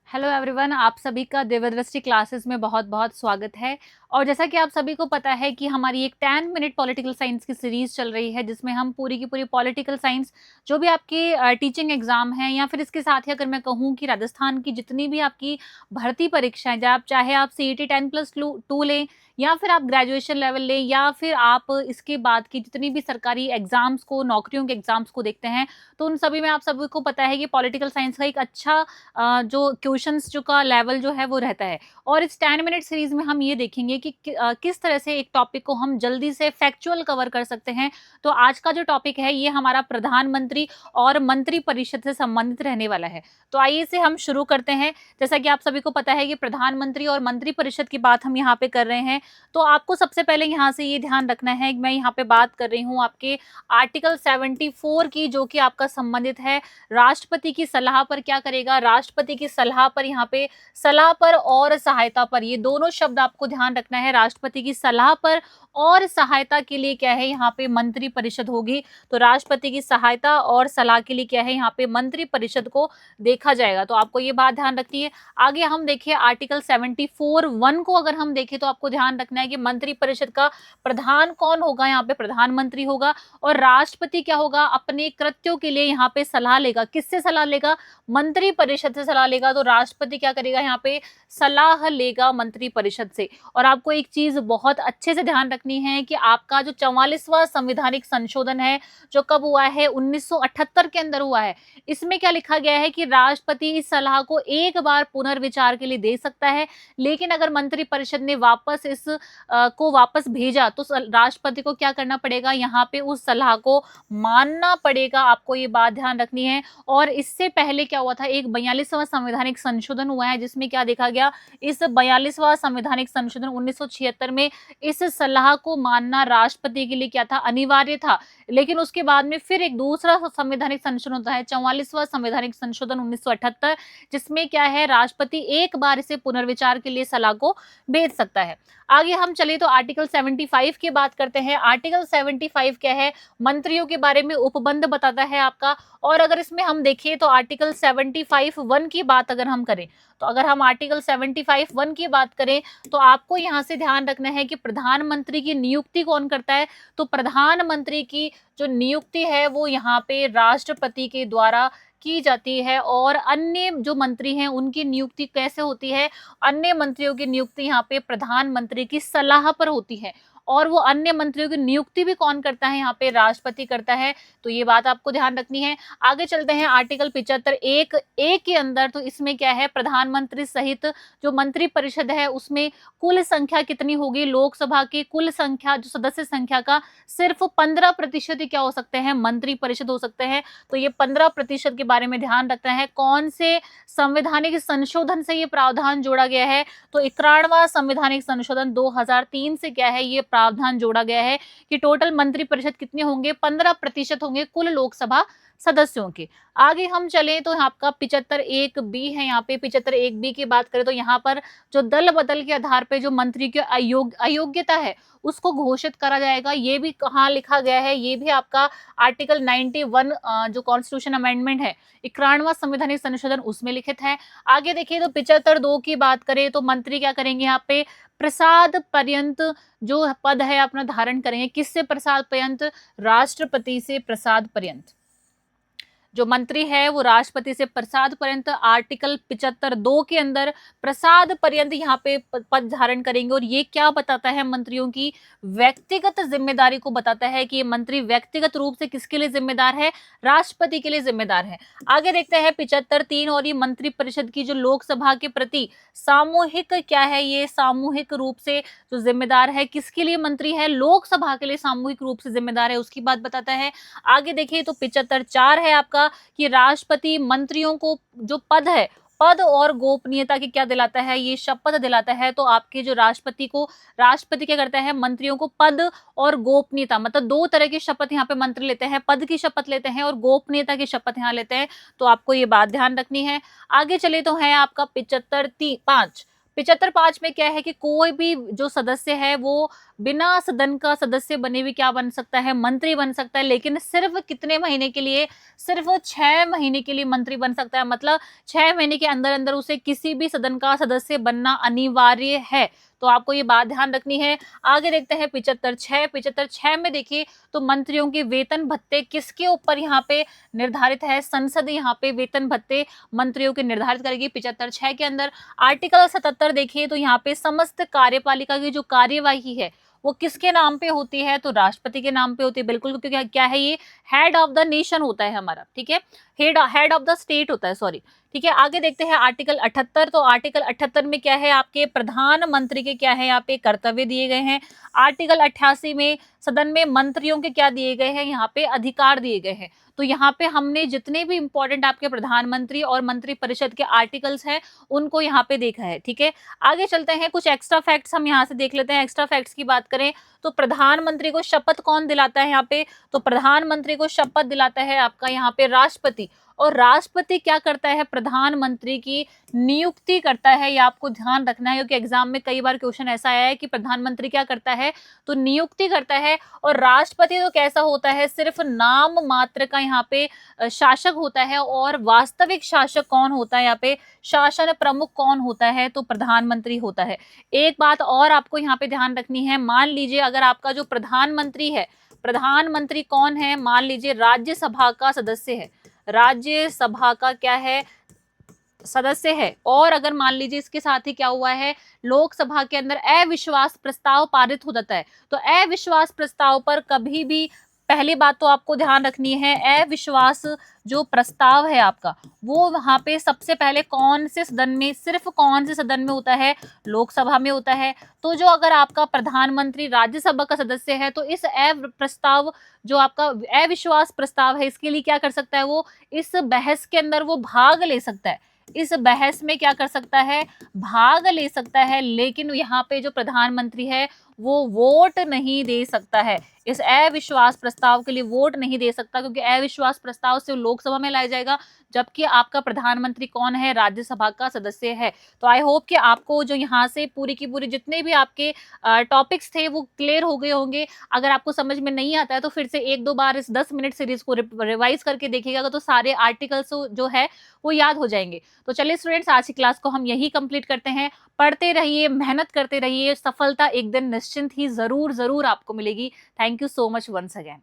Hello everyone, आप सभी का दिव्यदृष्टि क्लासेस में बहुत बहुत स्वागत है। और जैसा कि आप सभी को पता है कि हमारी एक 10 मिनट पॉलिटिकल साइंस की सीरीज चल रही है, जिसमें हम पूरी की पूरी पॉलिटिकल साइंस जो भी आपके टीचिंग एग्जाम है, या फिर इसके साथ ही अगर मैं कहूँ कि राजस्थान की जितनी भी आपकी भर्ती परीक्षाएं, चाहे आप सीईटी 10+2 लें, या फिर आप ग्रेजुएशन लेवल लें, या फिर आप इसके बाद की जितनी भी सरकारी एग्जाम्स को, नौकरियों के एग्जाम्स को देखते हैं, तो उन सभी में आप सभी को पता है कि पॉलिटिकल साइंस का एक अच्छा जो क्वेश्चंस जो का लेवल जो है वो रहता है। और इस 10 मिनट सीरीज में हम ये देखेंगे कि किस तरह से एक टॉपिक को हम जल्दी से फैक्चुअल कवर कर सकते हैं। तो आज का जो टॉपिक है ये हमारा प्रधानमंत्री और मंत्री परिषद से संबंधित रहने वाला है। तो आइए इसे हम शुरू करते हैं। जैसा कि आप सभी को पता है कि प्रधानमंत्री और मंत्री परिषद की बात हम यहाँ पे कर रहे हैं, तो आपको सबसे पहले यहाँ से ये ध्यान रखना है कि मैं यहाँ पे बात कर रही हूँ आपके आर्टिकल 74 की, जो कि आपका संबंधित है राष्ट्रपति की सलाह पर क्या करेगा। राष्ट्रपति की सलाह पर, यहाँ पे सलाह पर और सहायता पर, ये दोनों शब्द आपको ध्यान रखना है। राष्ट्रपति की सलाह पर और सहायता के लिए क्या है, यहाँ पे मंत्री परिषद होगी। तो राष्ट्रपति की सहायता और सलाह के लिए क्या है, यहाँ पे मंत्री परिषद को देखा जाएगा। तो आपको ये बात ध्यान रखनी है। आगे हम देखिए आर्टिकल 74(1) को अगर हम देखें तो आपको ध्यान रखना है कि मंत्री परिषद का प्रधान कौन होगा, यहाँ पे प्रधानमंत्री होगा। और राष्ट्रपति क्या होगा, अपने कृत्यों के लिए यहाँ पे सलाह लेगा। किससे सलाह लेगा? मंत्री परिषद से सलाह लेगा। तो राष्ट्रपति क्या करेगा, यहाँ पे सलाह लेगा मंत्री परिषद से। और आपको एक चीज बहुत अच्छे से ध्यान रखनी है कि आपका जो 44वां संवैधानिक संशोधन है, जो कब हुआ है, 1978 के अंदर हुआ है, इसमें क्या लिखा गया है कि राष्ट्रपति इस सलाह को एक बार पुनर्विचार के लिए दे सकता है, लेकिन अगर मंत्री परिषद ने वापस को वापस भेजा तो राष्ट्रपति को क्या करना पड़ेगा, यहाँ पे उस सलाह को मानना पड़ेगा। आपको ये बात ध्यान रखनी है। और इससे पहले क्या हुआ था, एक 42वां संवैधानिक संशोधन हुआ है, जिसमें क्या देखा गया, इस 42वां संवैधानिक संशोधन 1976 में इस सलाह को मानना राष्ट्रपति के लिए क्या था, अनिवार्य था। लेकिन उसके बाद में फिर एक दूसरा संवैधानिक संशोधन होता है, 44वां संवैधानिक संशोधन 1978, जिसमें क्या है, राष्ट्रपति एक बार इसे पुनर्विचार के लिए सलाह को भेज सकता है। आगे हम चले तो आर्टिकल 75 की बात करते हैं। आर्टिकल 75 क्या है, मंत्रियों के बारे में उपबंध बताता है आपका। और अगर इसमें हम देखें तो आर्टिकल 75(1) की बात अगर हम करें, तो अगर हम आर्टिकल 75(1) की बात करें तो आपको यहाँ से ध्यान रखना है कि प्रधानमंत्री की नियुक्ति कौन करता है। तो प्रधानमंत्री की जो नियुक्ति है वो यहाँ पे राष्ट्रपति के द्वारा की जाती है। और अन्य जो मंत्री हैं उनकी नियुक्ति कैसे होती है, अन्य मंत्रियों की नियुक्ति यहाँ पे प्रधानमंत्री की सलाह पर होती है। और वो अन्य मंत्रियों की नियुक्ति भी कौन करता है, यहाँ पे राष्ट्रपति करता है। तो ये बात आपको ध्यान रखनी है। आगे चलते हैं आर्टिकल 75(1) के अंदर। तो इसमें क्या है, प्रधानमंत्री सहित जो मंत्री परिषद है उसमें कुल संख्या कितनी होगी, लोकसभा की कुल संख्या, जो सदस्य संख्या का सिर्फ 15% ही क्या हो सकते हैं, मंत्री परिषद हो सकते हैं। तो ये 15% के बारे में ध्यान रखना है। कौन से संवैधानिक संशोधन से ये प्रावधान जोड़ा गया है, तो 91वां संवैधानिक संशोधन 2003 से क्या है, ये प्रावधान जोड़ा गया है कि टोटल मंत्री परिषद कितने होंगे, 15% होंगे कुल लोकसभा सदस्यों के। आगे हम चलें तो आपका 75(1)(b) है। यहाँ पे 75(1)(b) की बात करें तो यहाँ पर जो दल बदल के आधार पे जो मंत्री की अयोग्यता है उसको घोषित करा जाएगा। ये भी कहाँ लिखा गया है, ये भी आपका आर्टिकल 91 जो कॉन्स्टिट्यूशन अमेंडमेंट है, 91वां संवैधानिक संशोधन, उसमें लिखित है। आगे देखिए तो 75(2) की बात करें तो मंत्री क्या करेंगे, यहाँ पे प्रसाद पर्यंत जो पद है अपना धारण करेंगे। किससे प्रसाद पर्यंत, राष्ट्रपति से प्रसाद पर्यंत। जो मंत्री है वो राष्ट्रपति से प्रसाद पर्यंत आर्टिकल 75(2) के अंदर प्रसाद पर्यंत यहाँ पे पद धारण करेंगे। और ये क्या बताता है, मंत्रियों की व्यक्तिगत जिम्मेदारी को बताता है कि ये मंत्री व्यक्तिगत रूप से किसके लिए जिम्मेदार है, राष्ट्रपति के लिए जिम्मेदार है। आगे देखते हैं 75(3) और ये मंत्री परिषद की जो लोकसभा के प्रति सामूहिक क्या है, ये सामूहिक रूप से जो जिम्मेदार है, किसके लिए मंत्री है, लोकसभा के लिए सामूहिक रूप से जिम्मेदार है, उसकी बात बताता है। आगे देखिए तो 75(4) है आपका कि राष्ट्रपति मंत्रियों को जो पद है, पद और गोपनीयता की क्या दिलाता है, ये शपथ दिलाता है। तो आपके जो राष्ट्रपति क्या करता है, मंत्रियों को पद और गोपनीयता, मतलब दो तरह की शपथ यहाँ पे मंत्री लेते हैं, पद की शपथ लेते हैं और गोपनीयता की शपथ यहाँ लेते हैं। तो आपको ये बात ध्यान रखनी है। आगे चले तो है आपका 75(5) 75(5) में क्या है कि कोई भी जो सदस्य है वो बिना सदन का सदस्य बने भी क्या बन सकता है, मंत्री बन सकता है, लेकिन सिर्फ कितने महीने के लिए, सिर्फ 6 महीने के लिए मंत्री बन सकता है। मतलब 6 महीने के अंदर अंदर उसे किसी भी सदन का सदस्य बनना अनिवार्य है। तो आपको ये बात ध्यान रखनी है। आगे देखते हैं 75(6) में देखिए तो मंत्रियों के वेतन भत्ते किसके ऊपर यहाँ पे निर्धारित है, संसद यहाँ पे वेतन भत्ते मंत्रियों के निर्धारित करेगी 75(6) के अंदर। आर्टिकल 77 देखिए तो यहाँ पे समस्त कार्यपालिका की जो कार्यवाही है वो किसके नाम पे होती है, तो राष्ट्रपति के नाम पे होती है, बिल्कुल, क्योंकि क्या है ये हेड ऑफ द नेशन होता है हमारा, ठीक है, हेड ऑफ द स्टेट होता है, सॉरी, ठीक है। आगे देखते हैं आर्टिकल 78, तो आर्टिकल 78 में क्या है, आपके प्रधानमंत्री के क्या है यहाँ पे कर्तव्य दिए गए हैं। आर्टिकल 88 में सदन में मंत्रियों के क्या दिए गए हैं, यहाँ पे अधिकार दिए गए हैं। तो यहाँ पे हमने जितने भी इंपॉर्टेंट आपके प्रधानमंत्री और मंत्री परिषद के आर्टिकल्स हैं उनको यहाँ पे देखा है, ठीक है। आगे चलते हैं, कुछ एक्स्ट्रा फैक्ट्स हम यहाँ से देख लेते हैं। एक्स्ट्रा फैक्ट्स की बात करें तो प्रधानमंत्री को शपथ कौन दिलाता है यहाँ पे, तो प्रधानमंत्री को शपथ दिलाता है आपका यहाँ पे राष्ट्रपति। और राष्ट्रपति क्या करता है, प्रधानमंत्री की नियुक्ति करता है। ये आपको ध्यान रखना है क्योंकि एग्जाम में कई बार क्वेश्चन ऐसा आया है कि प्रधानमंत्री क्या करता है, तो नियुक्ति करता है। और राष्ट्रपति तो कैसा होता है, सिर्फ नाम मात्र का यहाँ पे शासक होता है। और वास्तविक शासक कौन होता है, यहाँ पे शासन प्रमुख कौन होता है, तो प्रधानमंत्री होता है। एक बात और आपको यहाँ पे ध्यान रखनी है, मान लीजिए अगर आपका जो प्रधानमंत्री है, प्रधानमंत्री कौन है, मान लीजिए राज्यसभा का सदस्य है, राज्यसभा का क्या है, सदस्य है। और अगर मान लीजिए इसके साथ ही क्या हुआ है, लोकसभा के अंदर अविश्वास प्रस्ताव पारित हो जाता है, तो अविश्वास प्रस्ताव पर कभी भी, पहली बात तो आपको ध्यान रखनी है, अविश्वास जो प्रस्ताव है आपका वो वहां पे सबसे पहले कौन से सदन में, सिर्फ कौन से सदन में होता है, लोकसभा में होता है। तो जो अगर आपका प्रधानमंत्री राज्यसभा का सदस्य है तो इस प्रस्ताव जो आपका अविश्वास प्रस्ताव है इसके लिए क्या कर सकता है, वो इस बहस के अंदर वो भाग ले सकता है, इस बहस में क्या कर सकता है, भाग ले सकता है। लेकिन यहाँ पे जो प्रधानमंत्री है वो वोट नहीं दे सकता है, इस अविश्वास प्रस्ताव के लिए वोट नहीं दे सकता, क्योंकि अविश्वास प्रस्ताव से लोकसभा में लाया जाएगा, जबकि आपका प्रधानमंत्री कौन है, राज्यसभा का सदस्य है। तो आई होप कि आपको जो यहाँ से पूरी की पूरी जितने भी आपके टॉपिक्स थे वो क्लियर हो गए होंगे। अगर आपको समझ में नहीं आता है तो फिर से 1-2 बार इस 10 मिनट सीरीज को रिवाइज करके देखिएगा तो सारे आर्टिकल्स जो है वो याद हो जाएंगे। तो चलिए स्टूडेंट्स, आज की क्लास को हम यही कंप्लीट करते हैं। पढ़ते रहिए, मेहनत करते रहिए, सफलता एक दिन निश्चिंत ही जरूर आपको मिलेगी। Thank you so much once again.